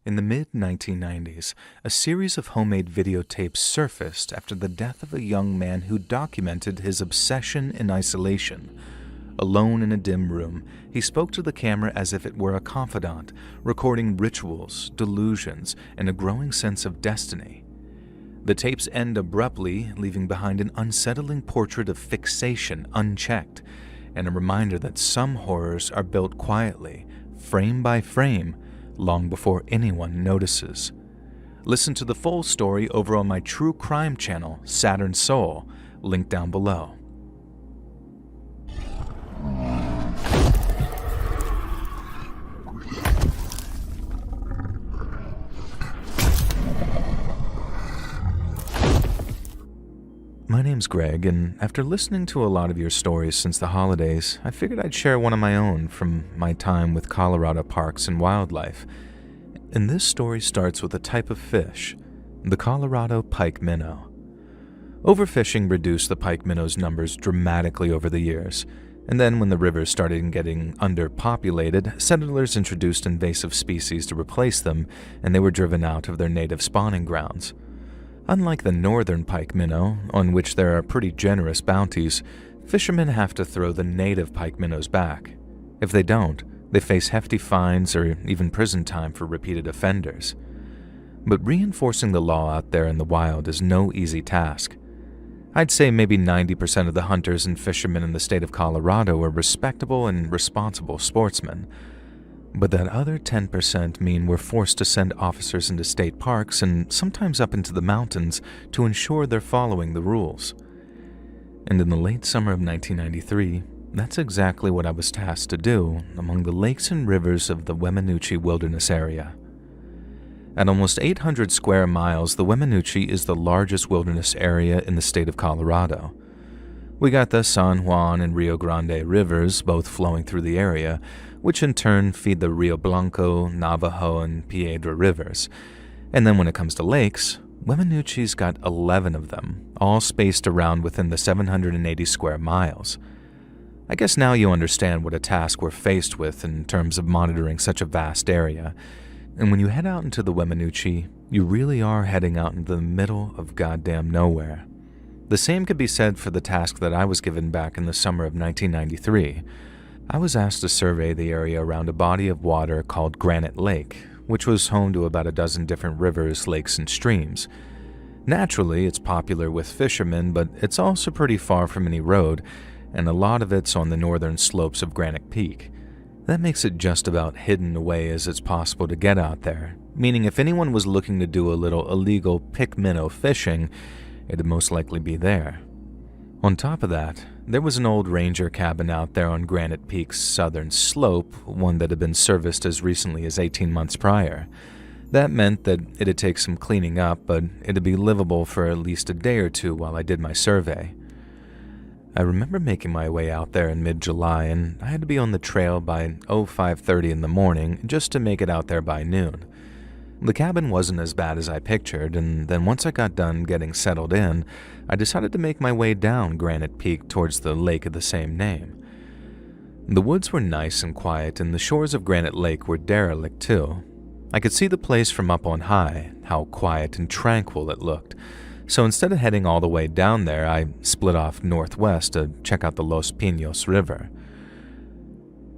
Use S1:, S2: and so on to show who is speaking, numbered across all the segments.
S1: In the mid-1990s, a series of homemade videotapes surfaced after the death of a young man who documented his obsession in isolation. Alone in a dim room, he spoke to the camera as if it were a confidant, recording rituals, delusions, and a growing sense of destiny. The tapes end abruptly, leaving behind an unsettling portrait of fixation unchecked, and a reminder that some horrors are built quietly, frame by frame, long before anyone notices. Listen to the full story over on my true crime channel, Saturn Soul, linked down below. My name's Greg, and after listening to a lot of your stories since the holidays, I figured I'd share one of my own from my time with Colorado Parks and Wildlife. And this story starts with a type of fish, the Colorado pike minnow. Overfishing reduced the pike minnow's numbers dramatically over the years, and then when the rivers started getting underpopulated, settlers introduced invasive species to replace them, and they were driven out of their native spawning grounds. Unlike the northern pike minnow, on which there are pretty generous bounties, fishermen have to throw the native pike minnows back. If they don't, they face hefty fines or even prison time for repeated offenders. But reinforcing the law out there in the wild is no easy task. I'd say maybe 90% of the hunters and fishermen in the state of Colorado are respectable and responsible sportsmen. But that other 10% mean we're forced to send officers into state parks and sometimes up into the mountains to ensure they're following the rules. And in the late summer of 1993, that's exactly what I was tasked to do among the lakes and rivers of the Weminuche Wilderness area. At almost 800 square miles, the Weminuche is the largest wilderness area in the state of Colorado. We got the San Juan and Rio Grande rivers both flowing through the area, which in turn feed the Rio Blanco, Navajo, and Piedra rivers. And then when it comes to lakes, Weminuche's got 11 of them, all spaced around within the 780 square miles. I guess now you understand what a task we're faced with in terms of monitoring such a vast area. And when you head out into the Weminuche, you really are heading out into the middle of goddamn nowhere. The same could be said for the task that I was given back in the summer of 1993. I was asked to survey the area around a body of water called Granite Lake, which was home to about a dozen different rivers, lakes, and streams. Naturally, it's popular with fishermen, but it's also pretty far from any road, and a lot of it's on the northern slopes of Granite Peak. That makes it just about hidden away as it's possible to get out there, meaning if anyone was looking to do a little illegal pike minnow fishing, it'd most likely be there. On top of that, there was an old ranger cabin out there on Granite Peak's southern slope, one that had been serviced as recently as 18 months prior. That meant that it'd take some cleaning up, but it'd be livable for at least a day or two while I did my survey. I remember making my way out there in mid-July, and I had to be on the trail by 5:30 in the morning just to make it out there by noon. The cabin wasn't as bad as I pictured, and then once I got done getting settled in, I decided to make my way down Granite Peak towards the lake of the same name. The woods were nice and quiet, and the shores of Granite Lake were derelict too. I could see the place from up on high, how quiet and tranquil it looked. So instead of heading all the way down there, I split off northwest to check out the Los Pinos River.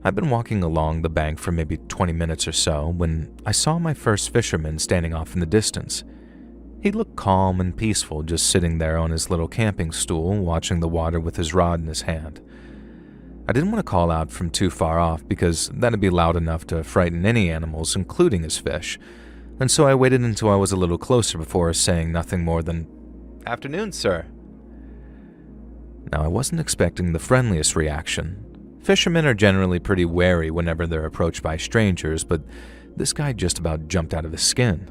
S1: I'd been walking along the bank for maybe 20 minutes or so when I saw my first fisherman standing off in the distance. He looked calm and peaceful, just sitting there on his little camping stool, watching the water with his rod in his hand. I didn't want to call out from too far off because that'd be loud enough to frighten any animals, including his fish, and so I waited until I was a little closer before saying nothing more than, "Afternoon, sir." Now, I wasn't expecting the friendliest reaction. Fishermen are generally pretty wary whenever they're approached by strangers, but this guy just about jumped out of his skin.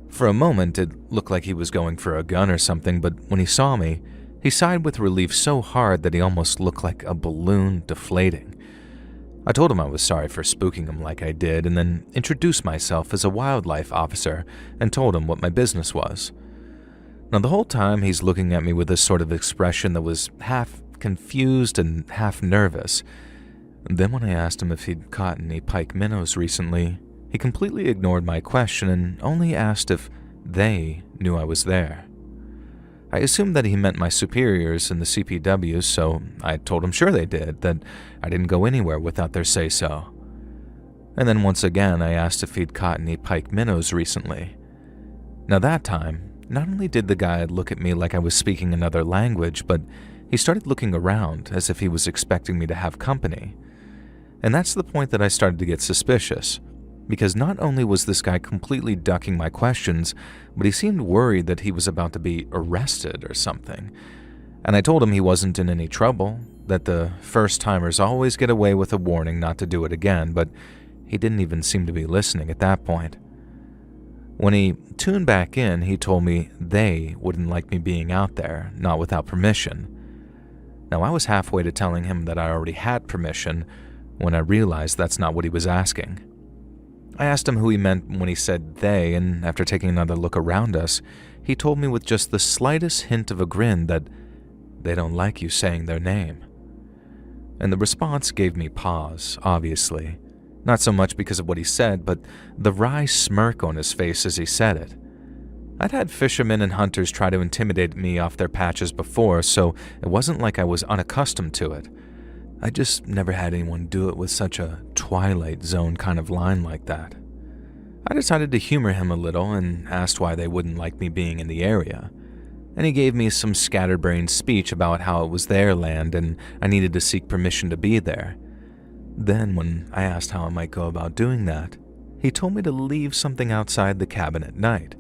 S1: For a moment, it looked like he was going for a gun or something, but when he saw me, he sighed with relief so hard that he almost looked like a balloon deflating. I told him I was sorry for spooking him like I did, and then introduced myself as a wildlife officer and told him what my business was. Now, the whole time he's looking at me with this sort of expression that was half confused and half nervous. Then when I asked him if he'd caught any pike minnows recently, He completely ignored my question and only asked if they knew I was there. I assumed that he meant my superiors in the CPW, so I told him sure they did, that I didn't go anywhere without their say-so. And then once again, I asked if he'd caught any pike minnows recently. Now that time, not only did the guy look at me like I was speaking another language, but he started looking around as if he was expecting me to have company. And that's the point that I started to get suspicious, because not only was this guy completely ducking my questions, but he seemed worried that he was about to be arrested or something. And I told him he wasn't in any trouble, that the first-timers always get away with a warning not to do it again, but he didn't even seem to be listening at that point. When he tuned back in, he told me they wouldn't like me being out there, not without permission. Now, I was halfway to telling him that I already had permission when I realized that's not what he was asking. I asked him who he meant when he said they, and after taking another look around us, he told me with just the slightest hint of a grin that they don't like you saying their name. And the response gave me pause, obviously. Not so much because of what he said, but the wry smirk on his face as he said it. I'd had fishermen and hunters try to intimidate me off their patches before, so it wasn't like I was unaccustomed to it. I just never had anyone do it with such a Twilight Zone kind of line like that. I decided to humor him a little and asked why they wouldn't like me being in the area. And he gave me some scatterbrained speech about how it was their land and I needed to seek permission to be there. Then, when I asked how I might go about doing that, he told me to leave something outside the cabin at night.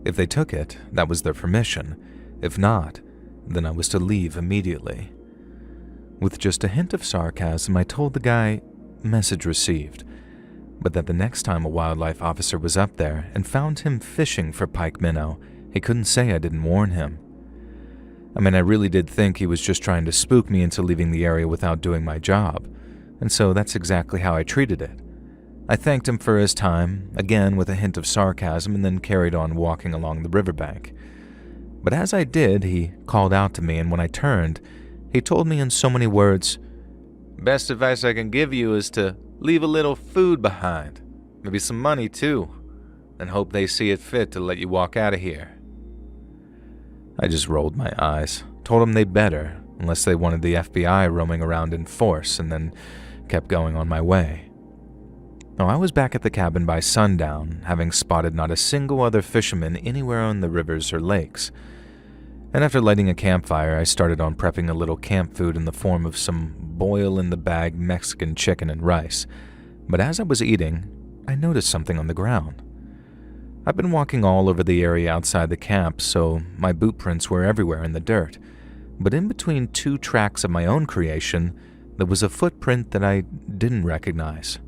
S1: If they took it, that was their permission. If not, then I was to leave immediately. With just a hint of sarcasm, I told the guy, message received, but that the next time a wildlife officer was up there and found him fishing for pike minnow, he couldn't say I didn't warn him. I mean, I really did think he was just trying to spook me into leaving the area without doing my job, and so that's exactly how I treated it. I thanked him for his time, again with a hint of sarcasm, and then carried on walking along the riverbank. But as I did, he called out to me, and when I turned, he told me in so many words, "Best advice I can give you is to leave a little food behind, maybe some money too, and hope they see it fit to let you walk out of here." I just rolled my eyes, told them they'd better, unless they wanted the FBI roaming around in force, and then kept going on my way. Now, I was back at the cabin by sundown, having spotted not a single other fisherman anywhere on the rivers or lakes. And after lighting a campfire, I started on prepping a little camp food in the form of some boil-in-the-bag Mexican chicken and rice. But as I was eating, I noticed something on the ground. I've been walking all over the area outside the camp, so my boot prints were everywhere in the dirt. But in between two tracks of my own creation, there was a footprint that I didn't recognize.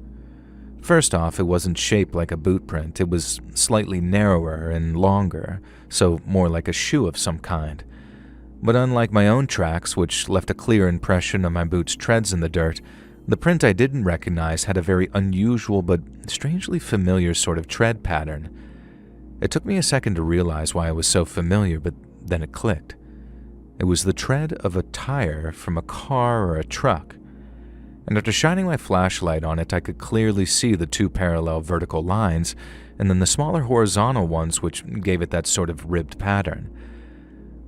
S1: First off, it wasn't shaped like a boot print. It was slightly narrower and longer, so more like a shoe of some kind. But unlike my own tracks, which left a clear impression of my boot's treads in the dirt, the print I didn't recognize had a very unusual but strangely familiar sort of tread pattern. It took me a second to realize why it was so familiar, but then it clicked. It was the tread of a tire from a car or a truck. And after shining my flashlight on it, I could clearly see the two parallel vertical lines, and then the smaller horizontal ones which gave it that sort of ribbed pattern.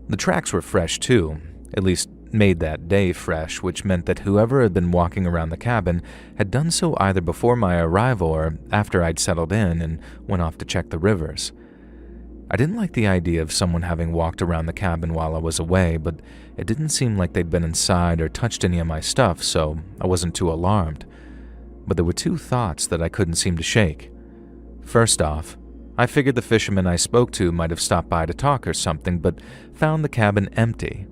S1: The tracks were fresh too, at least made that day fresh, which meant that whoever had been walking around the cabin had done so either before my arrival or after I'd settled in and went off to check the rivers. I didn't like the idea of someone having walked around the cabin while I was away, but it didn't seem like they'd been inside or touched any of my stuff, so I wasn't too alarmed. But there were two thoughts that I couldn't seem to shake. First off, I figured the fisherman I spoke to might have stopped by to talk or something, but found the cabin empty.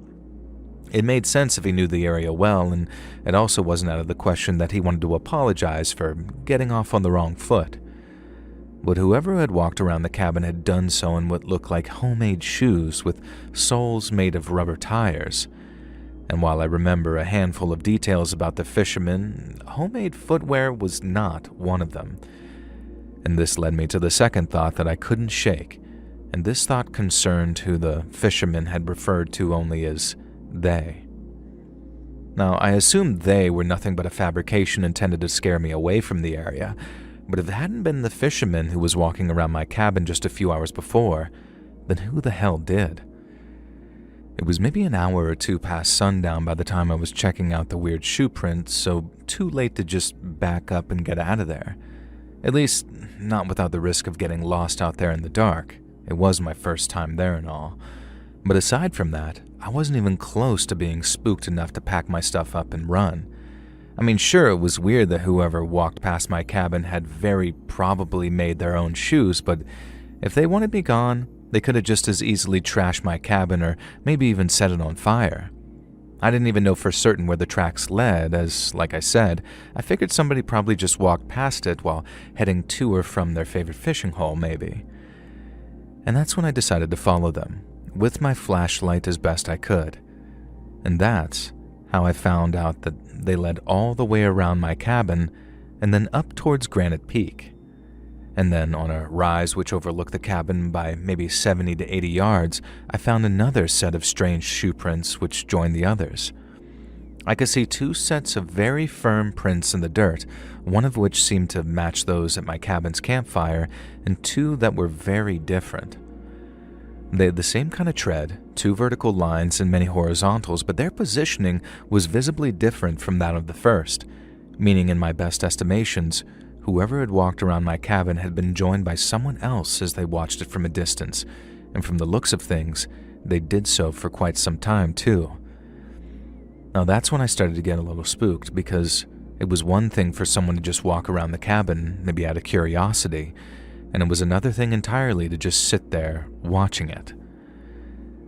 S1: It made sense if he knew the area well, and it also wasn't out of the question that he wanted to apologize for getting off on the wrong foot. But whoever had walked around the cabin had done so in what looked like homemade shoes with soles made of rubber tires. And while I remember a handful of details about the fisherman, homemade footwear was not one of them. And this led me to the second thought that I couldn't shake, and this thought concerned who the fisherman had referred to only as they. Now, I assumed they were nothing but a fabrication intended to scare me away from the area, But if it hadn't been the fisherman who was walking around my cabin just a few hours before, then who the hell did? It was maybe an hour or two past sundown by the time I was checking out the weird shoe prints, so too late to just back up and get out of there. At least, not without the risk of getting lost out there in the dark. It was my first time there and all. But aside from that, I wasn't even close to being spooked enough to pack my stuff up and run. I mean, sure, it was weird that whoever walked past my cabin had very probably made their own shoes, but if they wanted me gone, they could have just as easily trashed my cabin or maybe even set it on fire. I didn't even know for certain where the tracks led, as, like I said, I figured somebody probably just walked past it while heading to or from their favorite fishing hole, maybe. And that's when I decided to follow them, with my flashlight as best I could. And that's how I found out that they led all the way around my cabin and then up towards Granite Peak. And then on a rise which overlooked the cabin by maybe 70 to 80 yards, I found another set of strange shoe prints which joined the others. I could see two sets of very firm prints in the dirt, one of which seemed to match those at my cabin's campfire, and two that were very different. They had the same kind of tread, two vertical lines and many horizontals, but their positioning was visibly different from that of the first, meaning in my best estimations, whoever had walked around my cabin had been joined by someone else as they watched it from a distance, and from the looks of things, they did so for quite some time too. Now that's when I started to get a little spooked, because it was one thing for someone to just walk around the cabin, maybe out of curiosity, and it was another thing entirely to just sit there watching it.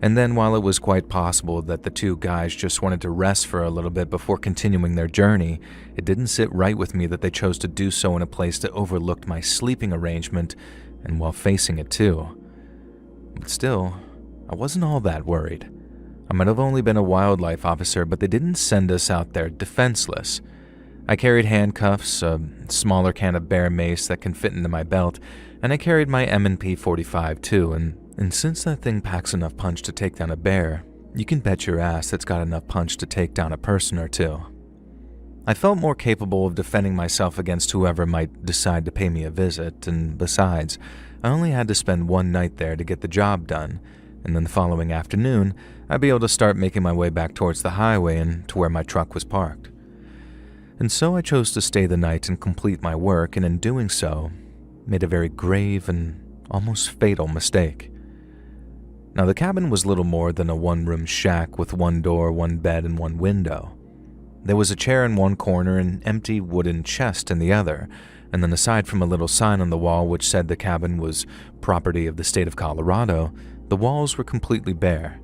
S1: And then while it was quite possible that the two guys just wanted to rest for a little bit before continuing their journey, it didn't sit right with me that they chose to do so in a place that overlooked my sleeping arrangement and while facing it too. But still, I wasn't all that worried. I might have only been a wildlife officer, but they didn't send us out there defenseless. I carried handcuffs, a smaller can of bear mace that can fit into my belt, and I carried my M&P 45 too, and since that thing packs enough punch to take down a bear, you can bet your ass it's got enough punch to take down a person or two. I felt more capable of defending myself against whoever might decide to pay me a visit, and besides, I only had to spend one night there to get the job done, and then the following afternoon, I'd be able to start making my way back towards the highway and to where my truck was parked. And so I chose to stay the night and complete my work, and in doing so, made a very grave and almost fatal mistake. Now, the cabin was little more than a one-room shack with one door, one bed, and one window. There was a chair in one corner and an empty wooden chest in the other, and then aside from a little sign on the wall which said the cabin was property of the state of Colorado, the walls were completely bare,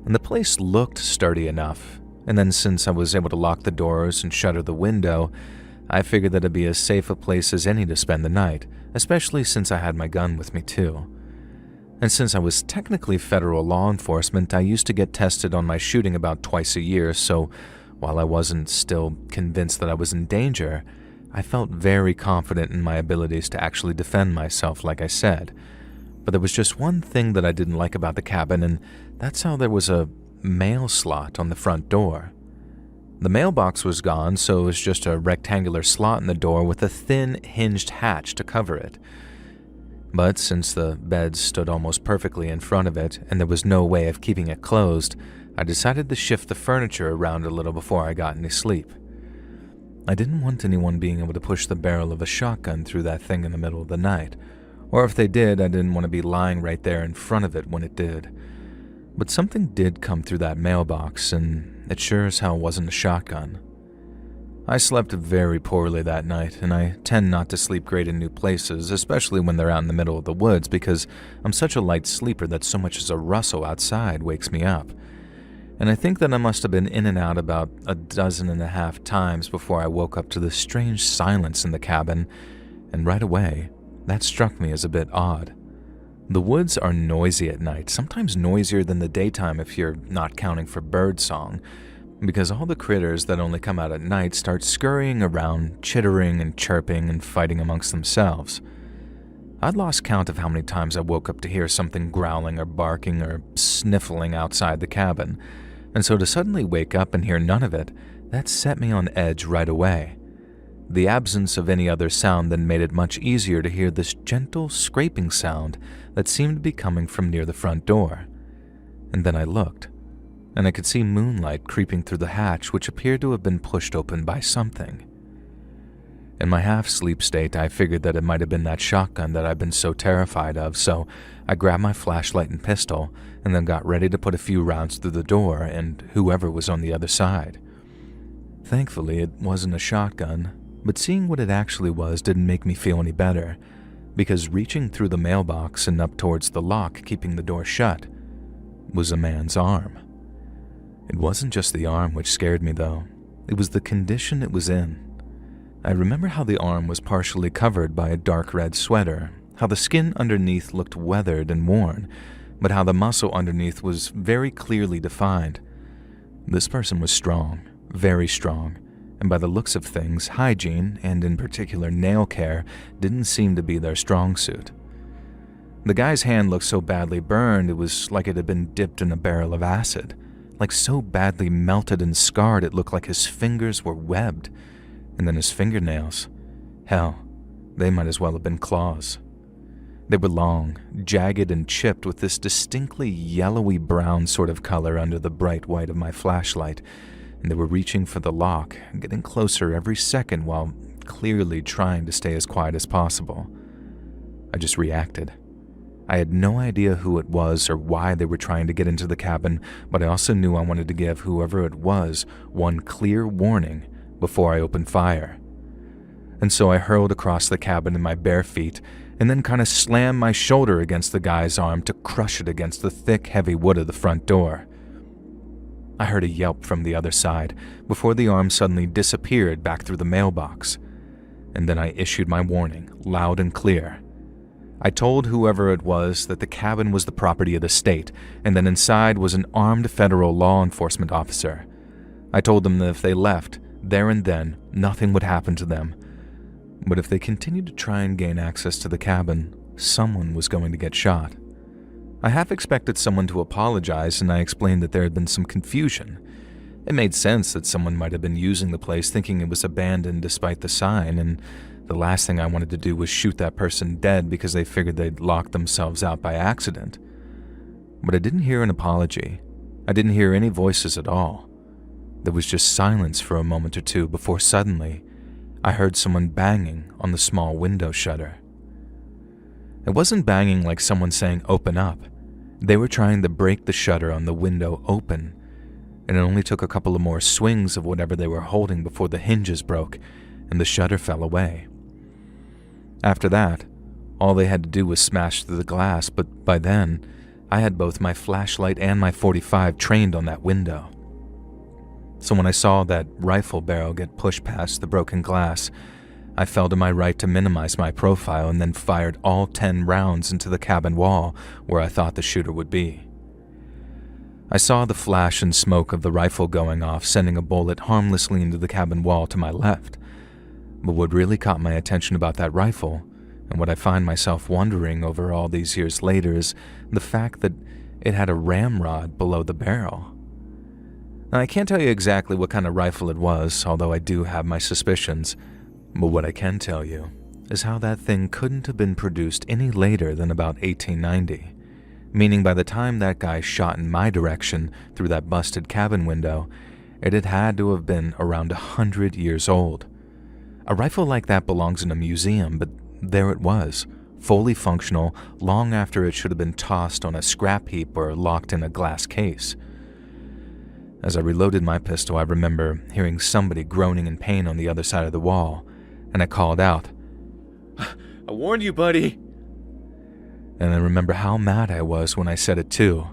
S1: and the place looked sturdy enough. And then since I was able to lock the doors and shutter the window, I figured that it'd be as safe a place as any to spend the night, especially since I had my gun with me too. And since I was technically federal law enforcement, I used to get tested on my shooting about twice a year, so while I wasn't still convinced that I was in danger, I felt very confident in my abilities to actually defend myself, like I said. But there was just one thing that I didn't like about the cabin, and that's how there was a mail slot on the front door. The mailbox was gone, so it was just a rectangular slot in the door with a thin, hinged hatch to cover it. But since the bed stood almost perfectly in front of it, and there was no way of keeping it closed, I decided to shift the furniture around a little before I got any sleep. I didn't want anyone being able to push the barrel of a shotgun through that thing in the middle of the night, or if they did, I didn't want to be lying right there in front of it when it did. But something did come through that mailbox, and it sure as hell wasn't a shotgun. I slept very poorly that night, and I tend not to sleep great in new places, especially when they're out in the middle of the woods, because I'm such a light sleeper that so much as a rustle outside wakes me up. And I think that I must have been in and out about 12.5 times before I woke up to the strange silence in the cabin, and right away, that struck me as a bit odd. The woods are noisy at night, sometimes noisier than the daytime if you're not counting for bird song, because all the critters that only come out at night start scurrying around, chittering and chirping and fighting amongst themselves. I'd lost count of how many times I woke up to hear something growling or barking or sniffling outside the cabin, and so to suddenly wake up and hear none of it, that set me on edge right away. The absence of any other sound then made it much easier to hear this gentle scraping sound that seemed to be coming from near the front door. And then I looked, and I could see moonlight creeping through the hatch, which appeared to have been pushed open by something. In my half-sleep state, I figured that it might have been that shotgun that I'd been so terrified of, so I grabbed my flashlight and pistol and then got ready to put a few rounds through the door and whoever was on the other side. Thankfully, it wasn't a shotgun, but seeing what it actually was didn't make me feel any better, because reaching through the mailbox and up towards the lock keeping the door shut was a man's arm. It wasn't just the arm which scared me, though. It was the condition it was in. I remember how the arm was partially covered by a dark red sweater, how the skin underneath looked weathered and worn, but how the muscle underneath was very clearly defined. This person was strong, very strong, and by the looks of things, hygiene, and in particular nail care, didn't seem to be their strong suit. The guy's hand looked so badly burned it was like it had been dipped in a barrel of acid, like so badly melted and scarred it looked like his fingers were webbed. And then his fingernails. Hell, they might as well have been claws. They were long, jagged, and chipped with this distinctly yellowy brown sort of color under the bright white of my flashlight, and they were reaching for the lock, getting closer every second while clearly trying to stay as quiet as possible. I just reacted. I had no idea who it was or why they were trying to get into the cabin, but I also knew I wanted to give whoever it was one clear warning before I opened fire. And so I hurled across the cabin in my bare feet and then kind of slammed my shoulder against the guy's arm to crush it against the thick, heavy wood of the front door. I heard a yelp from the other side before the arm suddenly disappeared back through the mailbox. And then I issued my warning, loud and clear. I told whoever it was that the cabin was the property of the state and that inside was an armed federal law enforcement officer. I told them that if they left, there and then, nothing would happen to them. But if they continued to try and gain access to the cabin, someone was going to get shot. I half expected someone to apologize, and I explained that there had been some confusion. It made sense that someone might have been using the place thinking it was abandoned despite the sign, and the last thing I wanted to do was shoot that person dead because they figured they'd locked themselves out by accident. But I didn't hear an apology. I didn't hear any voices at all. There was just silence for a moment or two before suddenly I heard someone banging on the small window shutter. It wasn't banging like someone saying open up. They were trying to break the shutter on the window open, and it only took a couple of more swings of whatever they were holding before the hinges broke and the shutter fell away. After that, all they had to do was smash through the glass, but by then, I had both my flashlight and my .45 trained on that window. So when I saw that rifle barrel get pushed past the broken glass, I fell to my right to minimize my profile and then fired all 10 rounds into the cabin wall where I thought the shooter would be. I saw the flash and smoke of the rifle going off, sending a bullet harmlessly into the cabin wall to my left. But what really caught my attention about that rifle, and what I find myself wondering over all these years later, is the fact that it had a ramrod below the barrel. Now, I can't tell you exactly what kind of rifle it was, although I do have my suspicions, but what I can tell you is how that thing couldn't have been produced any later than about 1890, meaning by the time that guy shot in my direction through that busted cabin window, it had had to have been around 100 years old. A rifle like that belongs in a museum, but there it was, fully functional long after it should have been tossed on a scrap heap or locked in a glass case. As I reloaded my pistol, I remember hearing somebody groaning in pain on the other side of the wall, and I called out, "I warned you, buddy!" And I remember how mad I was when I said it too.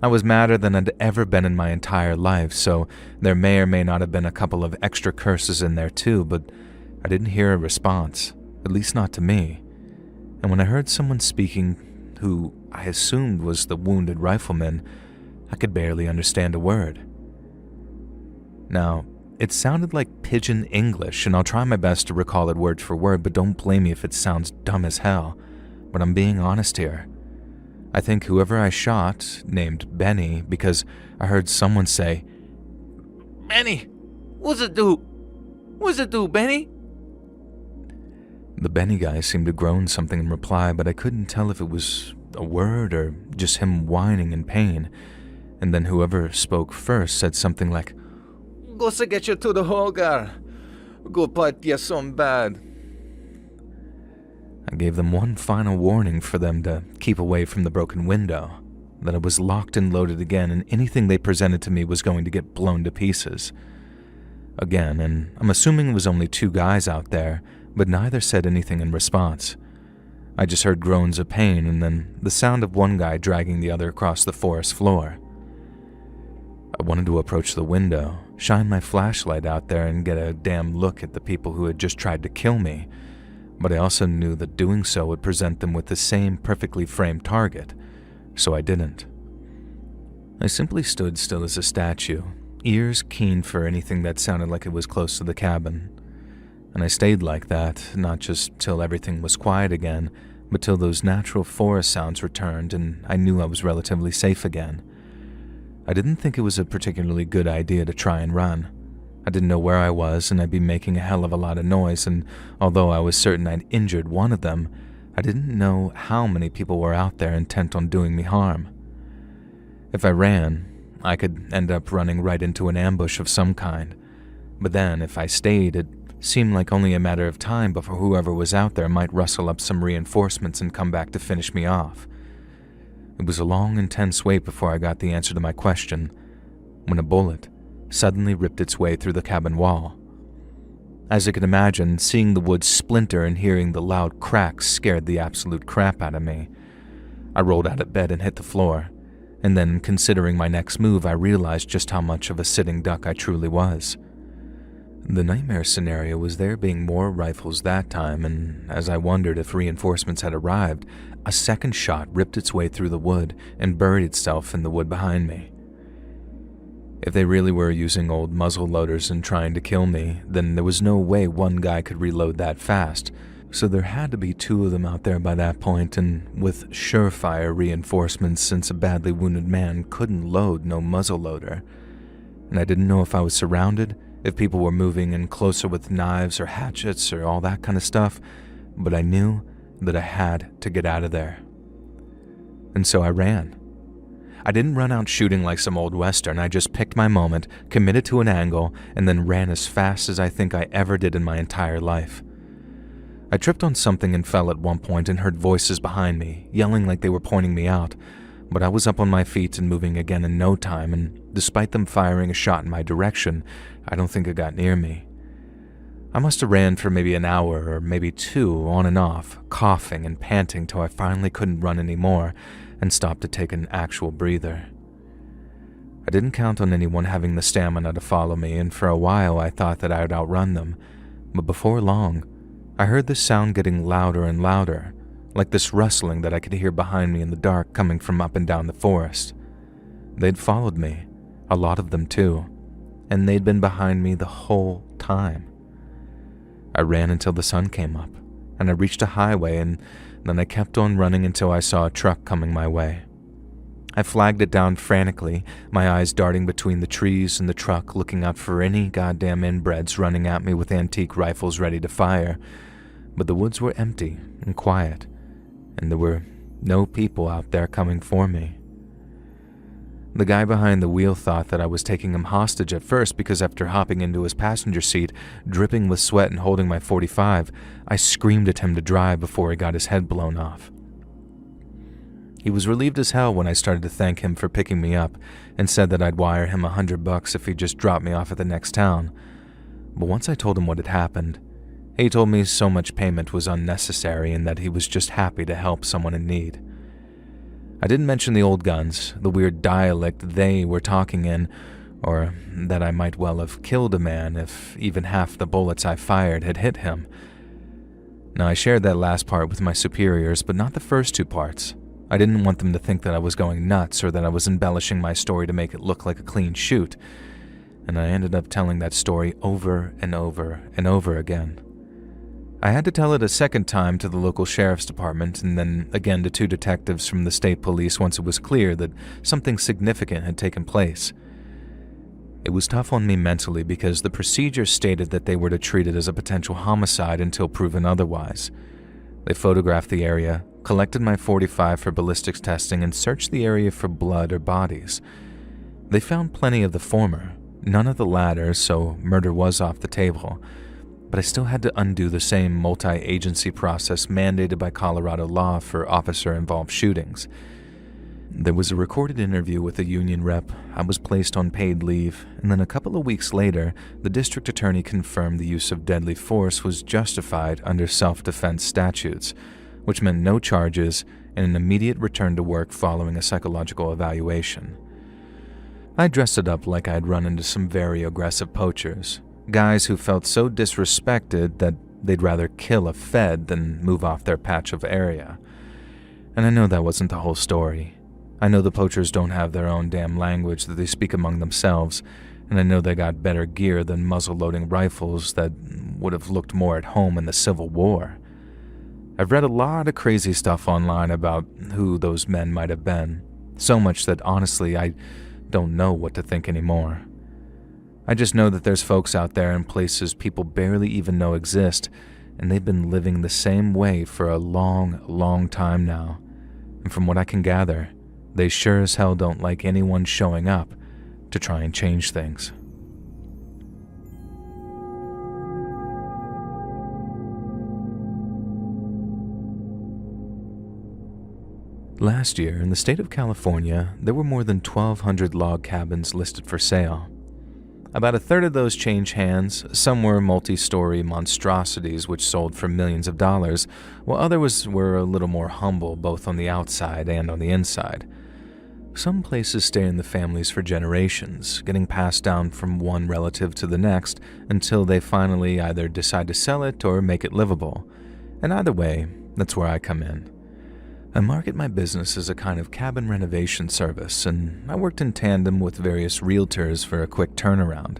S1: I was madder than I'd ever been in my entire life, so there may or may not have been a couple of extra curses in there too, but I didn't hear a response, at least not to me. And when I heard someone speaking, who I assumed was the wounded rifleman, I could barely understand a word. Now, it sounded like pidgin English, and I'll try my best to recall it word for word, but don't blame me if it sounds dumb as hell. But I'm being honest here. I think whoever I shot named Benny because I heard someone say, "Benny, what's it do? What's it do, Benny?" The Benny guy seemed to groan something in reply, but I couldn't tell if it was a word or just him whining in pain. And then whoever spoke first said something like,
S2: Gå så get you to the Hogar. Go put you some bad.
S1: I gave them one final warning for them to keep away from the broken window, that it was locked and loaded again and anything they presented to me was going to get blown to pieces. Again, and I'm assuming it was only 2 guys out there, but neither said anything in response. I just heard groans of pain and then the sound of one guy dragging the other across the forest floor. I wanted to approach the window, shine my flashlight out there and get a damn look at the people who had just tried to kill me, but I also knew that doing so would present them with the same perfectly framed target, so I didn't. I simply stood still as a statue, ears keen for anything that sounded like it was close to the cabin. And I stayed like that, not just till everything was quiet again, but till those natural forest sounds returned and I knew I was relatively safe again. I didn't think it was a particularly good idea to try and run. I didn't know where I was and I'd be making a hell of a lot of noise, and although I was certain I'd injured one of them, I didn't know how many people were out there intent on doing me harm. If I ran, I could end up running right into an ambush of some kind, but then if I stayed, it seemed like only a matter of time before whoever was out there might rustle up some reinforcements and come back to finish me off. It was a long, intense wait before I got the answer to my question, when a bullet suddenly ripped its way through the cabin wall. As I could imagine, seeing the wood splinter and hearing the loud cracks scared the absolute crap out of me. I rolled out of bed and hit the floor, and then, considering my next move, I realized just how much of a sitting duck I truly was. The nightmare scenario was there being more rifles that time, and as I wondered if reinforcements had arrived, a second shot ripped its way through the wood and buried itself in the wood behind me. If they really were using old muzzle loaders and trying to kill me, then there was no way one guy could reload that fast, so there had to be 2 of them out there by that point, and with surefire reinforcements since a badly wounded man couldn't load no muzzle loader. And I didn't know if I was surrounded, if people were moving in closer with knives or hatchets or all that kind of stuff, but I knew that I had to get out of there. And so I ran. I didn't run out shooting like some old western. I just picked my moment, committed to an angle, and then ran as fast as I think I ever did in my entire life. I tripped on something and fell at one point and heard voices behind me, yelling like they were pointing me out, but I was up on my feet and moving again in no time, and despite them firing a shot in my direction, I don't think it got near me. I must have ran for maybe an hour or maybe 2 on and off, coughing and panting till I finally couldn't run anymore and stopped to take an actual breather. I didn't count on anyone having the stamina to follow me, and for a while I thought that I would outrun them, but before long, I heard the sound getting louder and louder, like this rustling that I could hear behind me in the dark coming from up and down the forest. They'd followed me, a lot of them too, and they'd been behind me the whole time. I ran until the sun came up, and I reached a highway, and then I kept on running until I saw a truck coming my way. I flagged it down frantically, my eyes darting between the trees and the truck, looking out for any goddamn inbreds running at me with antique rifles ready to fire. But the woods were empty and quiet, and there were no people out there coming for me. The guy behind the wheel thought that I was taking him hostage at first because after hopping into his passenger seat, dripping with sweat and holding my .45, I screamed at him to drive before he got his head blown off. He was relieved as hell when I started to thank him for picking me up and said that I'd wire him $100 if he just dropped me off at the next town. But once I told him what had happened, he told me so much payment was unnecessary and that he was just happy to help someone in need. I didn't mention the old guns, the weird dialect they were talking in, or that I might well have killed a man if even half the bullets I fired had hit him. Now, I shared that last part with my superiors, but not the first 2 parts. I didn't want them to think that I was going nuts or that I was embellishing my story to make it look like a clean shoot, and I ended up telling that story over and over and over again. I had to tell it a second time to the local sheriff's department and then again to 2 detectives from the state police once it was clear that something significant had taken place. It was tough on me mentally because the procedure stated that they were to treat it as a potential homicide until proven otherwise. They photographed the area, collected my .45 for ballistics testing, and searched the area for blood or bodies. They found plenty of the former, none of the latter, so murder was off the table. But I still had to undo the same multi-agency process mandated by Colorado law for officer-involved shootings. There was a recorded interview with a union rep, I was placed on paid leave, and then a couple of weeks later, the district attorney confirmed the use of deadly force was justified under self-defense statutes, which meant no charges and an immediate return to work following a psychological evaluation. I dressed it up like I'd run into some very aggressive poachers, guys who felt so disrespected that they'd rather kill a Fed than move off their patch of area. And I know that wasn't the whole story. I know the poachers don't have their own damn language that they speak among themselves, and I know they got better gear than muzzle-loading rifles that would have looked more at home in the Civil War. I've read a lot of crazy stuff online about who those men might have been, so much that honestly I don't know what to think anymore. I just know that there's folks out there in places people barely even know exist, and they've been living the same way for a long, long time now. And from what I can gather, they sure as hell don't like anyone showing up to try and change things. Last year, in the state of California, there were more than 1,200 log cabins listed for sale. About a third of those changed hands. Some were multi-story monstrosities which sold for millions of dollars, while others were a little more humble both on the outside and on the inside. Some places stay in the families for generations, getting passed down from one relative to the next until they finally either decide to sell it or make it livable. And either way, that's where I come in. I market my business as a kind of cabin renovation service, and I worked in tandem with various realtors for a quick turnaround.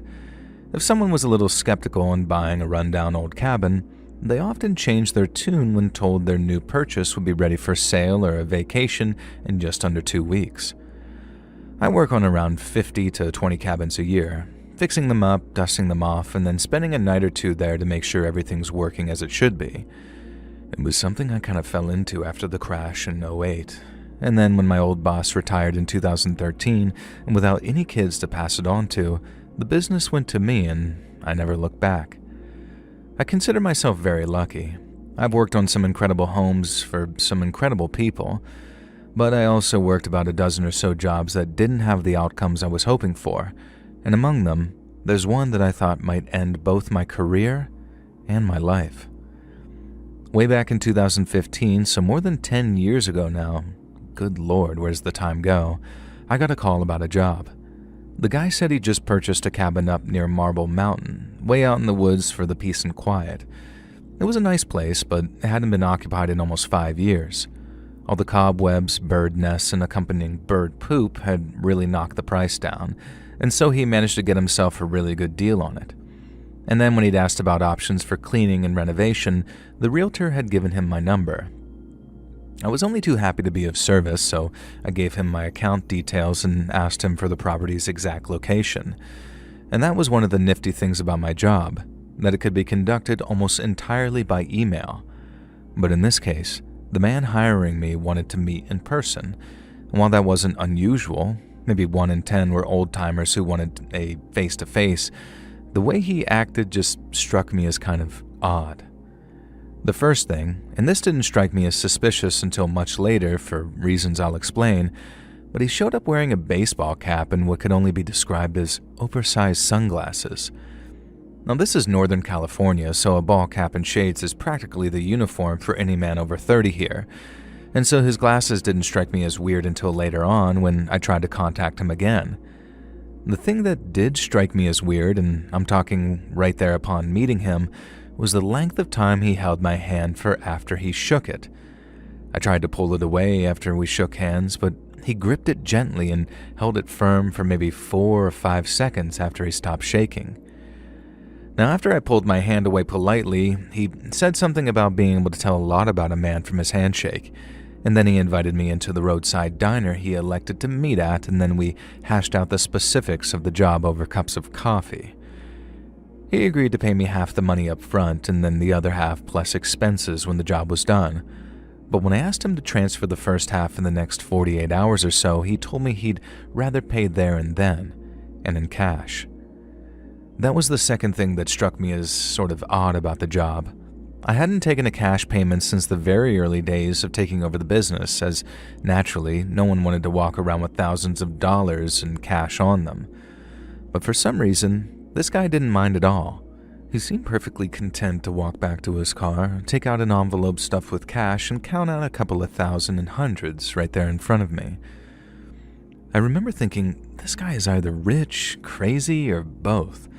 S1: If someone was a little skeptical on buying a rundown old cabin, they often changed their tune when told their new purchase would be ready for sale or a vacation in just under 2 weeks. I work on around 50 to 20 cabins a year, fixing them up, dusting them off, and then spending a night or two there to make sure everything's working as it should be. It was something I kind of fell into after the crash in '08, and then when my old boss retired in 2013, and without any kids to pass it on to, the business went to me and I never looked back. I consider myself very lucky. I've worked on some incredible homes for some incredible people, but I also worked about a dozen or so jobs that didn't have the outcomes I was hoping for, and among them, there's one that I thought might end both my career and my life. Way back in 2015, so more than 10 years ago now, good lord, where's the time go, I got a call about a job. The guy said he just purchased a cabin up near Marble Mountain, way out in the woods for the peace and quiet. It was a nice place, but it hadn't been occupied in almost 5 years. All the cobwebs, bird nests, and accompanying bird poop had really knocked the price down, and so he managed to get himself a really good deal on it. And then when he'd asked about options for cleaning and renovation, the realtor had given him my number. I was only too happy to be of service, so I gave him my account details and asked him for the property's exact location. And that was one of the nifty things about my job, that it could be conducted almost entirely by email. But in this case, the man hiring me wanted to meet in person. And while that wasn't unusual, maybe 1 in 10 were old-timers who wanted a face-to-face, the way he acted just struck me as kind of odd. The first thing, and this didn't strike me as suspicious until much later for reasons I'll explain, but he showed up wearing a baseball cap and what could only be described as oversized sunglasses. Now this is Northern California, so a ball cap and shades is practically the uniform for any man over 30 here, and so his glasses didn't strike me as weird until later on when I tried to contact him again. The thing that did strike me as weird, and I'm talking right there upon meeting him, was the length of time he held my hand for after he shook it. I tried to pull it away after we shook hands, but he gripped it gently and held it firm for maybe 4 or 5 seconds after he stopped shaking. Now, after I pulled my hand away politely, he said something about being able to tell a lot about a man from his handshake, and then he invited me into the roadside diner he elected to meet at, and then we hashed out the specifics of the job over cups of coffee. He agreed to pay me half the money up front and then the other half plus expenses when the job was done. But when I asked him to transfer the first half in the next 48 hours or so, he told me he'd rather pay there and then, and in cash. That was the second thing that struck me as sort of odd about the job. I hadn't taken a cash payment since the very early days of taking over the business, as naturally, no one wanted to walk around with thousands of dollars in cash on them. But for some reason, this guy didn't mind at all. He seemed perfectly content to walk back to his car, take out an envelope stuffed with cash, and count out a couple of thousand and hundreds right there in front of me. I remember thinking, this guy is either rich, crazy, or both.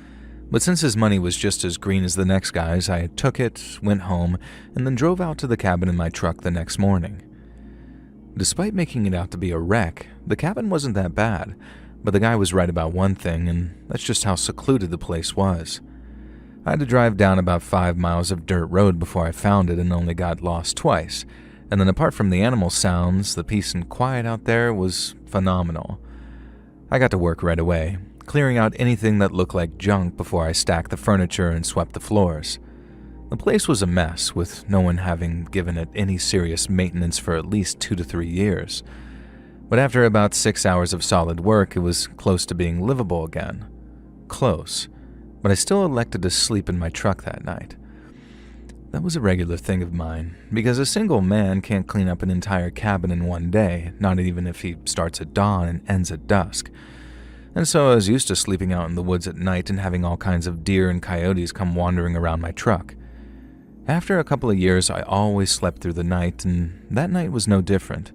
S1: But since his money was just as green as the next guy's, I took it, went home, and then drove out to the cabin in my truck the next morning. Despite making it out to be a wreck, the cabin wasn't that bad, but the guy was right about one thing, and that's just how secluded the place was. I had to drive down about 5 miles of dirt road before I found it and only got lost twice, and then apart from the animal sounds, the peace and quiet out there was phenomenal. I got to work right away, clearing out anything that looked like junk before I stacked the furniture and swept the floors. The place was a mess, with no one having given it any serious maintenance for at least 2 to 3 years. But after about 6 hours of solid work, it was close to being livable again. Close. But I still elected to sleep in my truck that night. That was a regular thing of mine, because a single man can't clean up an entire cabin in one day, not even if he starts at dawn and ends at dusk. And so I was used to sleeping out in the woods at night and having all kinds of deer and coyotes come wandering around my truck. After a couple of years, I always slept through the night, and that night was no different.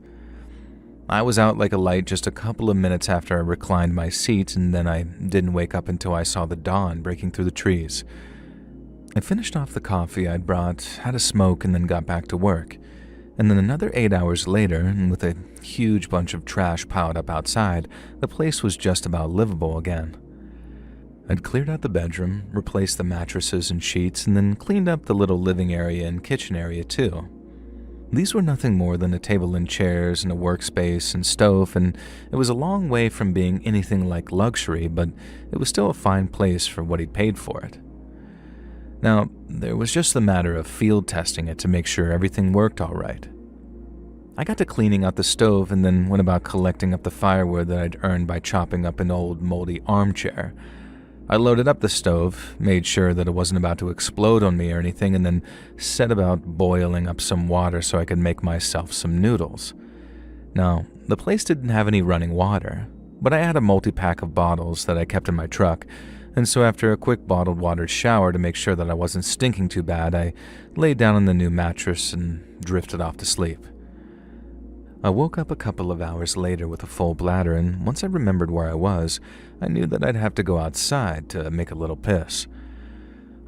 S1: I was out like a light just a couple of minutes after I reclined my seat, and then I didn't wake up until I saw the dawn breaking through the trees. I finished off the coffee I'd brought, had a smoke, and then got back to work. And then another 8 hours later, and with a huge bunch of trash piled up outside, the place was just about livable again. I'd cleared out the bedroom, replaced the mattresses and sheets, and then cleaned up the little living area and kitchen area too. These were nothing more than a table and chairs and a workspace and stove, and it was a long way from being anything like luxury, but it was still a fine place for what he'd paid for it. Now, there was just the matter of field testing it to make sure everything worked all right. I got to cleaning out the stove and then went about collecting up the firewood that I'd earned by chopping up an old moldy armchair. I loaded up the stove, made sure that it wasn't about to explode on me or anything, and then set about boiling up some water so I could make myself some noodles. Now, the place didn't have any running water, but I had a multi-pack of bottles that I kept in my truck, and so after a quick bottled water shower to make sure that I wasn't stinking too bad, I laid down on the new mattress and drifted off to sleep. I woke up a couple of hours later with a full bladder, and once I remembered where I was, I knew that I'd have to go outside to make a little piss.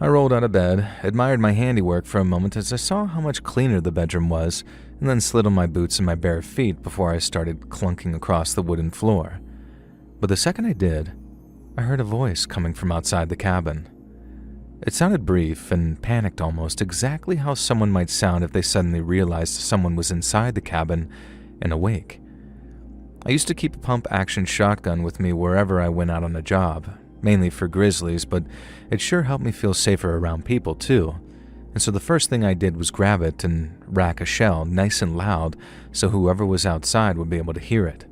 S1: I rolled out of bed, admired my handiwork for a moment as I saw how much cleaner the bedroom was, and then slid on my boots and my bare feet before I started clunking across the wooden floor. But the second I did, I heard a voice coming from outside the cabin. It sounded brief and panicked almost, exactly how someone might sound if they suddenly realized someone was inside the cabin and awake. I used to keep a pump-action shotgun with me wherever I went out on a job, mainly for grizzlies, but it sure helped me feel safer around people too. And so the first thing I did was grab it and rack a shell nice and loud so whoever was outside would be able to hear it.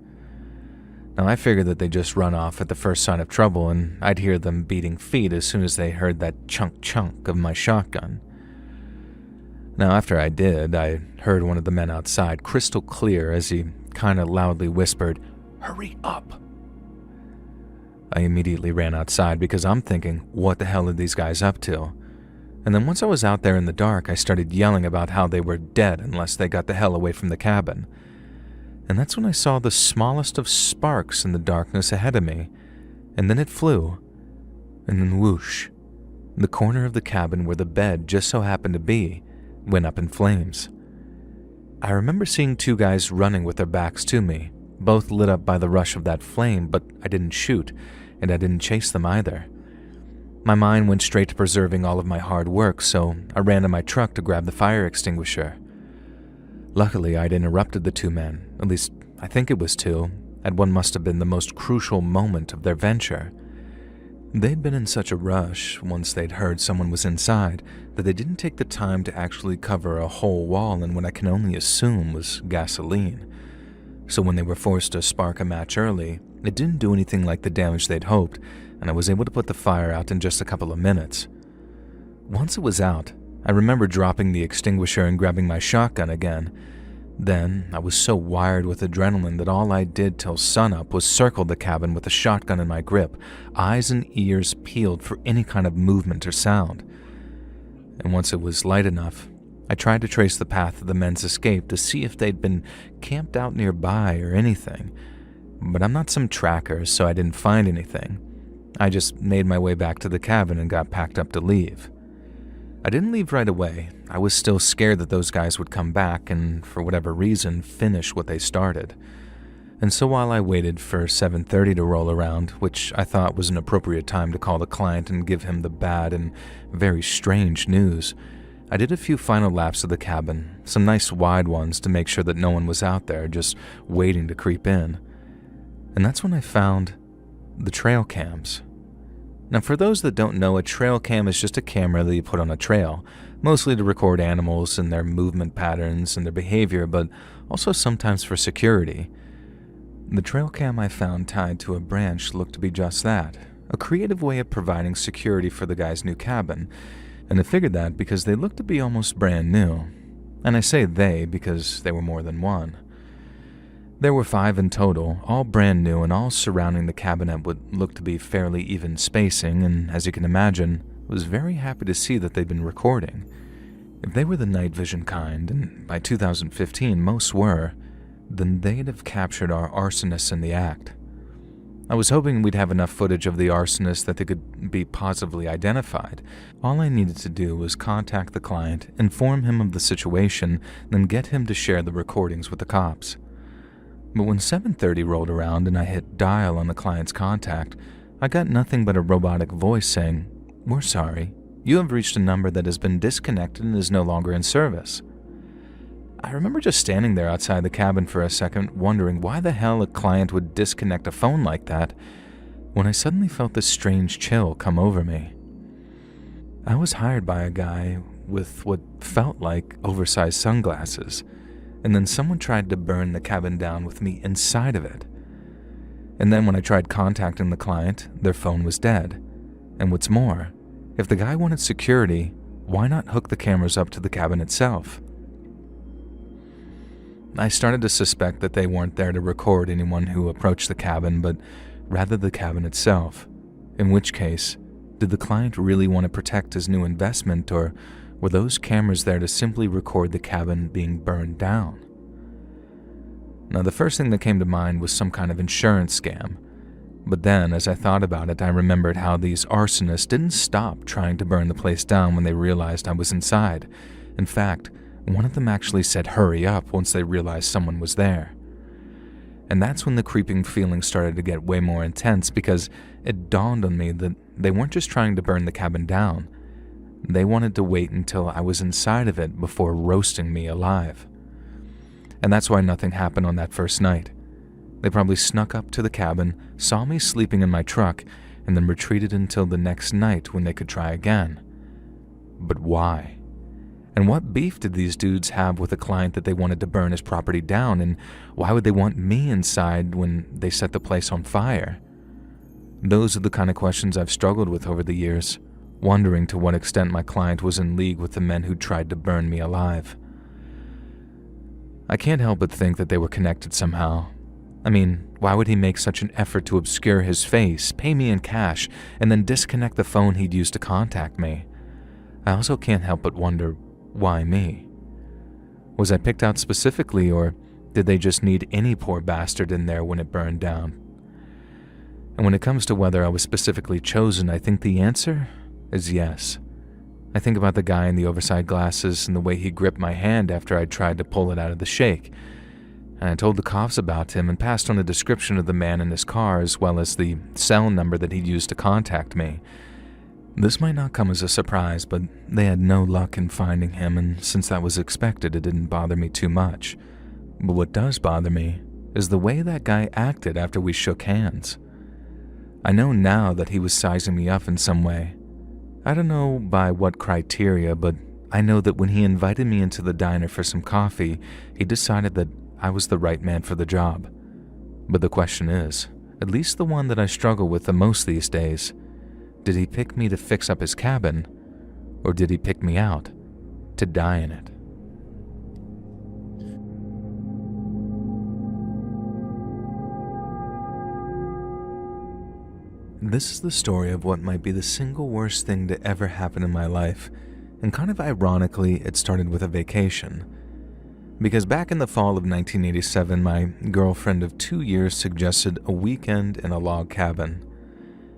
S1: Now I figured that they'd just run off at the first sign of trouble, and I'd hear them beating feet as soon as they heard that chunk of my shotgun. Now after I did, I heard one of the men outside crystal clear as he kinda loudly whispered, "Hurry up!" I immediately ran outside because I'm thinking, what the hell are these guys up to? And then once I was out there in the dark, I started yelling about how they were dead unless they got the hell away from the cabin. And that's when I saw the smallest of sparks in the darkness ahead of me, and then it flew, and then whoosh, the corner of the cabin where the bed just so happened to be went up in flames. I remember seeing 2 guys running with their backs to me, both lit up by the rush of that flame, but I didn't shoot, and I didn't chase them either. My mind went straight to preserving all of my hard work, so I ran to my truck to grab the fire extinguisher. Luckily, I'd interrupted the two men, at least I think it was two, at what must have been the most crucial moment of their venture. They'd been in such a rush once they'd heard someone was inside that they didn't take the time to actually cover a whole wall in what I can only assume was gasoline. So when they were forced to spark a match early, it didn't do anything like the damage they'd hoped, and I was able to put the fire out in just a couple of minutes. Once it was out, I remember dropping the extinguisher and grabbing my shotgun again. Then, I was so wired with adrenaline that all I did till sunup was circle the cabin with a shotgun in my grip, eyes and ears peeled for any kind of movement or sound. And once it was light enough, I tried to trace the path of the men's escape to see if they'd been camped out nearby or anything. But I'm not some tracker, so I didn't find anything. I just made my way back to the cabin and got packed up to leave. I didn't leave right away. I was still scared that those guys would come back and, for whatever reason, finish what they started. And so while I waited for 7:30 to roll around, which I thought was an appropriate time to call the client and give him the bad and very strange news, I did a few final laps of the cabin, some nice wide ones to make sure that no one was out there just waiting to creep in. And that's when I found the trail cams. Now, for those that don't know, a trail cam is just a camera that you put on a trail, mostly to record animals and their movement patterns and their behavior, but also sometimes for security. The trail cam I found tied to a branch looked to be just that, a creative way of providing security for the guy's new cabin, and I figured that because they looked to be almost brand new. And I say they because there were more than one. There were 5 in total, all brand new and all surrounding the cabin at what looked to be fairly even spacing, and as you can imagine, was very happy to see that they'd been recording. If they were the night vision kind, and by 2015 most were, then they'd have captured our arsonist in the act. I was hoping we'd have enough footage of the arsonist that they could be positively identified. All I needed to do was contact the client, inform him of the situation, then get him to share the recordings with the cops. But when 7:30 rolled around and I hit dial on the client's contact, I got nothing but a robotic voice saying, "We're sorry. You have reached a number that has been disconnected and is no longer in service." I remember just standing there outside the cabin for a second, wondering why the hell a client would disconnect a phone like that, when I suddenly felt this strange chill come over me. I was hired by a guy with what felt like oversized sunglasses, and then someone tried to burn the cabin down with me inside of it. And then when I tried contacting the client, their phone was dead. And what's more, if the guy wanted security, why not hook the cameras up to the cabin itself? I started to suspect that they weren't there to record anyone who approached the cabin, but rather the cabin itself. In which case, did the client really want to protect his new investment, or were those cameras there to simply record the cabin being burned down? Now, the first thing that came to mind was some kind of insurance scam. But then, as I thought about it, I remembered how these arsonists didn't stop trying to burn the place down when they realized I was inside. In fact, one of them actually said hurry up once they realized someone was there. And that's when the creeping feeling started to get way more intense, because it dawned on me that they weren't just trying to burn the cabin down. They wanted to wait until I was inside of it before roasting me alive. And that's why nothing happened on that first night. They probably snuck up to the cabin, saw me sleeping in my truck, and then retreated until the next night when they could try again. But why? And what beef did these dudes have with a client that they wanted to burn his property down, and why would they want me inside when they set the place on fire? Those are the kind of questions I've struggled with over the years, wondering to what extent my client was in league with the men who tried to burn me alive. I can't help but think that they were connected somehow. I mean, why would he make such an effort to obscure his face, pay me in cash, and then disconnect the phone he'd used to contact me? I also can't help but wonder, why me? Was I picked out specifically, or did they just need any poor bastard in there when it burned down? And when it comes to whether I was specifically chosen, I think the answer is yes. I think about the guy in the oversized glasses and the way he gripped my hand after I tried to pull it out of the shake. And I told the cops about him and passed on a description of the man in his car, as well as the cell number that he'd used to contact me. This might not come as a surprise, but they had no luck in finding him, and since that was expected, it didn't bother me too much. But what does bother me is the way that guy acted after we shook hands. I know now that he was sizing me up in some way. I don't know by what criteria, but I know that when he invited me into the diner for some coffee, he decided that I was the right man for the job. But the question is, at least the one that I struggle with the most these days, did he pick me to fix up his cabin, or did he pick me out to die in it? This is the story of what might be the single worst thing to ever happen in my life, and kind of ironically, it started with a vacation. Because back in the fall of 1987, my girlfriend of 2 years suggested a weekend in a log cabin.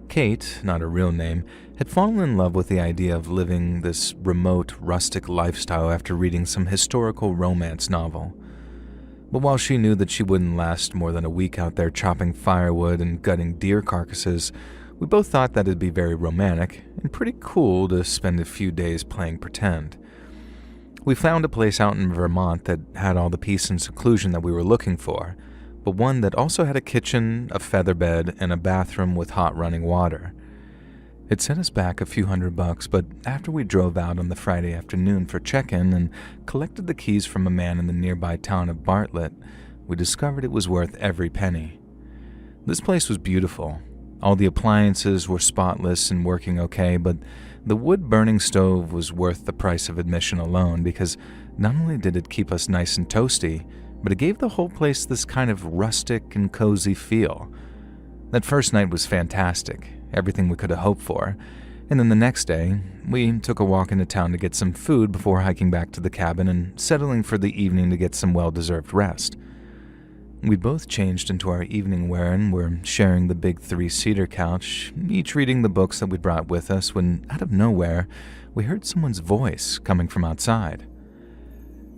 S1: Kate, not her real name, had fallen in love with the idea of living this remote, rustic lifestyle after reading some historical romance novel. But while she knew that she wouldn't last more than a week out there chopping firewood and gutting deer carcasses, we both thought that it'd be very romantic and pretty cool to spend a few days playing pretend. We found a place out in Vermont that had all the peace and seclusion that we were looking for, but one that also had a kitchen, a feather bed, and a bathroom with hot running water. It set us back a few $100, but after we drove out on the Friday afternoon for check-in and collected the keys from a man in the nearby town of Bartlett, we discovered it was worth every penny. This place was beautiful. All the appliances were spotless and working okay, but the wood-burning stove was worth the price of admission alone because not only did it keep us nice and toasty, but it gave the whole place this kind of rustic and cozy feel. That first night was fantastic, everything we could have hoped for, and then the next day, we took a walk into town to get some food before hiking back to the cabin and settling for the evening to get some well-deserved rest. We both changed into our evening wear and were sharing the big 3-seater couch, each reading the books that we brought with us when, out of nowhere, we heard someone's voice coming from outside.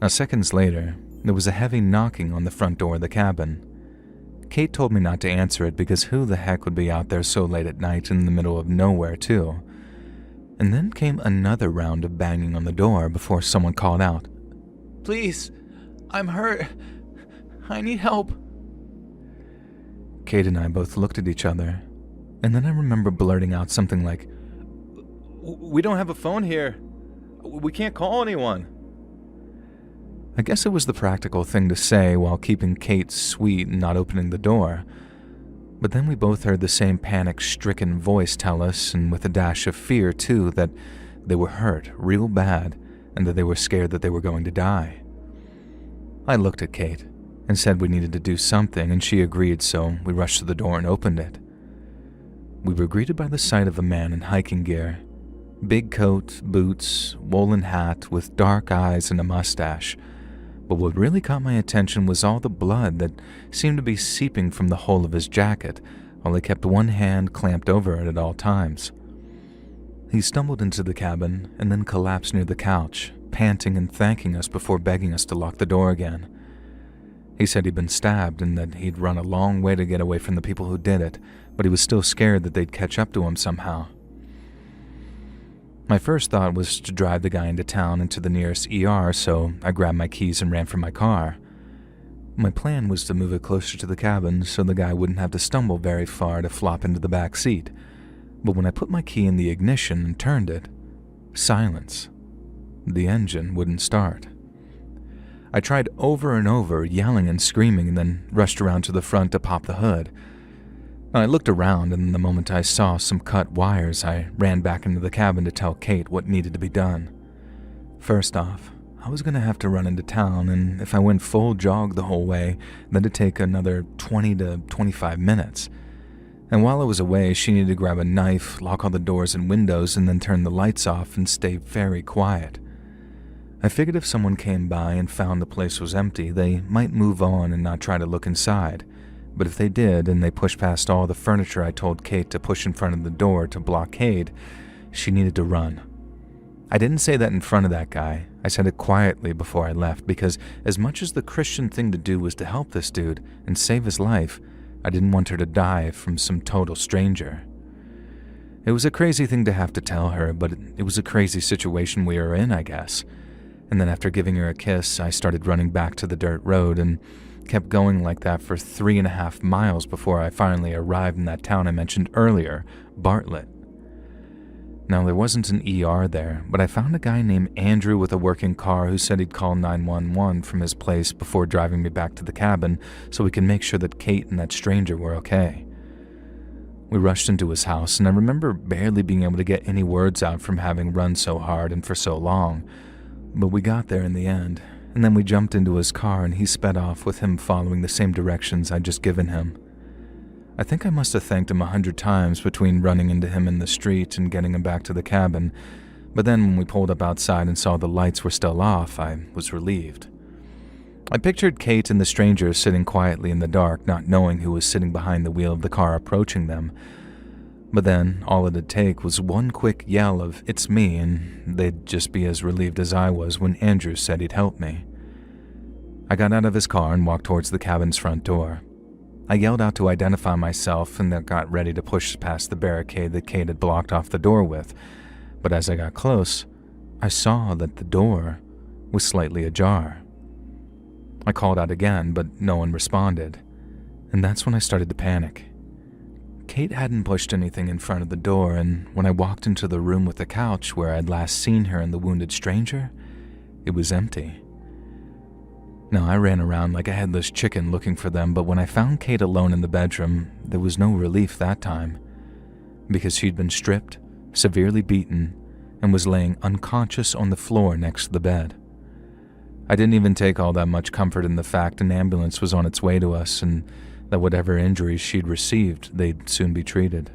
S1: Now, seconds later, there was a heavy knocking on the front door of the cabin. Kate told me not to answer it because who the heck would be out there so late at night in the middle of nowhere, too? And then came another round of banging on the door before someone called out,
S2: Please, I'm hurt. I need help.
S1: Kate and I both looked at each other, and then I remember blurting out something like,
S2: We don't have a phone here. We can't call anyone.
S1: I guess it was the practical thing to say while keeping Kate sweet and not opening the door. But then we both heard the same panic-stricken voice tell us, and with a dash of fear too, that they were hurt real bad and that they were scared that they were going to die. I looked at Kate and said we needed to do something, and she agreed, so we rushed to the door and opened it. We were greeted by the sight of a man in hiking gear. Big coat, boots, woolen hat with dark eyes and a mustache. But what really caught my attention was all the blood that seemed to be seeping from the hole of his jacket, while he kept one hand clamped over it at all times. He stumbled into the cabin and then collapsed near the couch, panting and thanking us before begging us to lock the door again. He said he'd been stabbed and that he'd run a long way to get away from the people who did it, but he was still scared that they'd catch up to him somehow. My first thought was to drive the guy into town and to the nearest ER, so I grabbed my keys and ran for my car. My plan was to move it closer to the cabin so the guy wouldn't have to stumble very far to flop into the back seat. But when I put my key in the ignition and turned it, silence. The engine wouldn't start. I tried over and over, yelling and screaming, and then rushed around to the front to pop the hood. I looked around, and the moment I saw some cut wires, I ran back into the cabin to tell Kate what needed to be done. First off, I was going to have to run into town, and if I went full jog the whole way, that'd take another 20 to 25 minutes. And while I was away, she needed to grab a knife, lock all the doors and windows, and then turn the lights off and stay very quiet. I figured if someone came by and found the place was empty, they might move on and not try to look inside. But if they did, and they pushed past all the furniture I told Kate to push in front of the door to blockade, she needed to run. I didn't say that in front of that guy. I said it quietly before I left, because as much as the Christian thing to do was to help this dude and save his life, I didn't want her to die from some total stranger. It was a crazy thing to have to tell her, but it was a crazy situation we were in, I guess. And then after giving her a kiss, I started running back to the dirt road and kept going like that for 3.5 miles before I finally arrived in that town I mentioned earlier, Bartlett. Now, there wasn't an ER there, but I found a guy named Andrew with a working car who said he'd call 911 from his place before driving me back to the cabin so we could make sure that Kate and that stranger were okay. We rushed into his house, and I remember barely being able to get any words out from having run so hard and for so long, but we got there in the end, and then we jumped into his car and he sped off with him following the same directions I'd just given him. I think I must have thanked him 100 times between running into him in the street and getting him back to the cabin, but then when we pulled up outside and saw the lights were still off, I was relieved. I pictured Kate and the stranger sitting quietly in the dark, not knowing who was sitting behind the wheel of the car approaching them. But then, all it'd take was one quick yell of, "It's me," and they'd just be as relieved as I was when Andrew said he'd help me. I got out of his car and walked towards the cabin's front door. I yelled out to identify myself and then got ready to push past the barricade that Kate had blocked off the door with, but as I got close, I saw that the door was slightly ajar. I called out again, but no one responded, and that's when I started to panic. Kate hadn't pushed anything in front of the door, and when I walked into the room with the couch where I'd last seen her and the wounded stranger, it was empty. Now, I ran around like a headless chicken looking for them, but when I found Kate alone in the bedroom, there was no relief that time, because she'd been stripped, severely beaten, and was laying unconscious on the floor next to the bed. I didn't even take all that much comfort in the fact an ambulance was on its way to us and that whatever injuries she'd received, they'd soon be treated.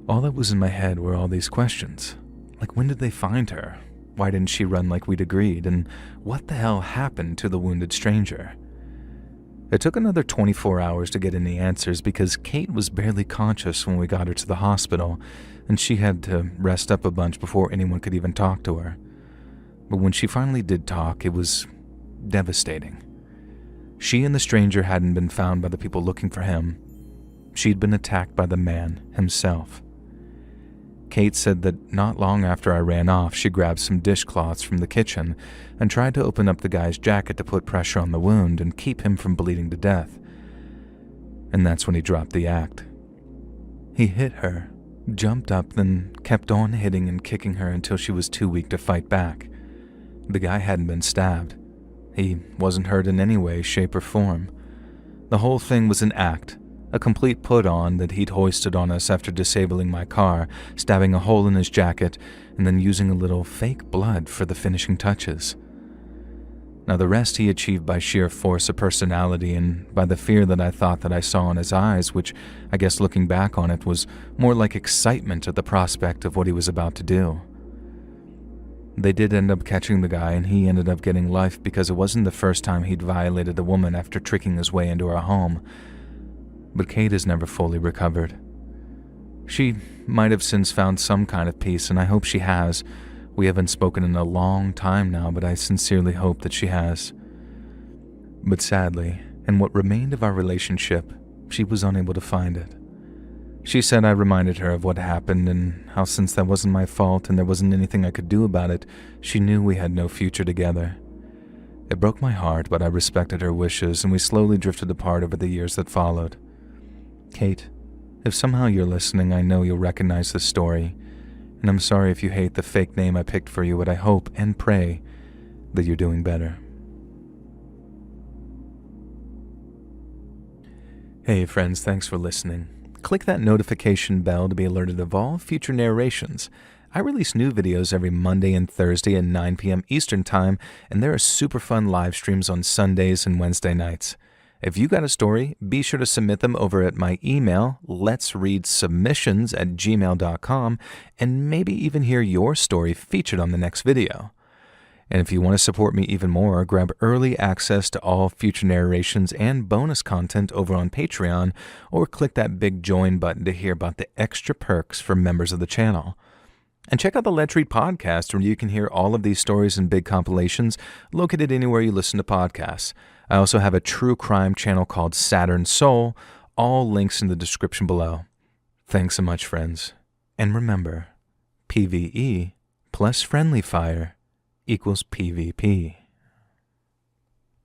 S1: All that was in my head were all these questions, like when did they find her? Why didn't she run like we'd agreed? And what the hell happened to the wounded stranger? It took another 24 hours to get any answers because Kate was barely conscious when we got her to the hospital, and she had to rest up a bunch before anyone could even talk to her. But when she finally did talk, it was devastating. She and the stranger hadn't been found by the people looking for him. She'd been attacked by the man himself. Kate said that not long after I ran off, she grabbed some dishcloths from the kitchen and tried to open up the guy's jacket to put pressure on the wound and keep him from bleeding to death. And that's when he dropped the act. He hit her, jumped up, then kept on hitting and kicking her until she was too weak to fight back. The guy hadn't been stabbed. He wasn't hurt in any way, shape, or form. The whole thing was an act, a complete put-on that he'd hoisted on us after disabling my car, stabbing a hole in his jacket, and then using a little fake blood for the finishing touches. Now the rest he achieved by sheer force of personality and by the fear that I thought that I saw in his eyes, which I guess looking back on it was more like excitement at the prospect of what he was about to do. They did end up catching the guy, and he ended up getting life because it wasn't the first time he'd violated a woman after tricking his way into her home. But Kate has never fully recovered. She might have since found some kind of peace, and I hope she has. We haven't spoken in a long time now, but I sincerely hope that she has. But sadly, in what remained of our relationship, she was unable to find it. She said I reminded her of what happened and how since that wasn't my fault and there wasn't anything I could do about it, she knew we had no future together. It broke my heart, but I respected her wishes, and we slowly drifted apart over the years that followed. Kate, if somehow you're listening, I know you'll recognize this story, and I'm sorry if you hate the fake name I picked for you, but I hope and pray that you're doing better. Hey friends, thanks for listening. Click that notification bell to be alerted of all future narrations. I release new videos every Monday and Thursday at 9 p.m. Eastern Time, and there are super fun live streams on Sundays and Wednesday nights. If you got a story, be sure to submit them over at my email, letsreadsubmissions@gmail.com, and maybe even hear your story featured on the next video. And if you want to support me even more, grab early access to all future narrations and bonus content over on Patreon, or click that big join button to hear about the extra perks for members of the channel. And check out the Let's Read podcast, where you can hear all of these stories and big compilations located anywhere you listen to podcasts. I also have a true crime channel called Saturn Soul, all links in the description below. Thanks so much, friends. And remember, PvE plus friendly fire equals PvP.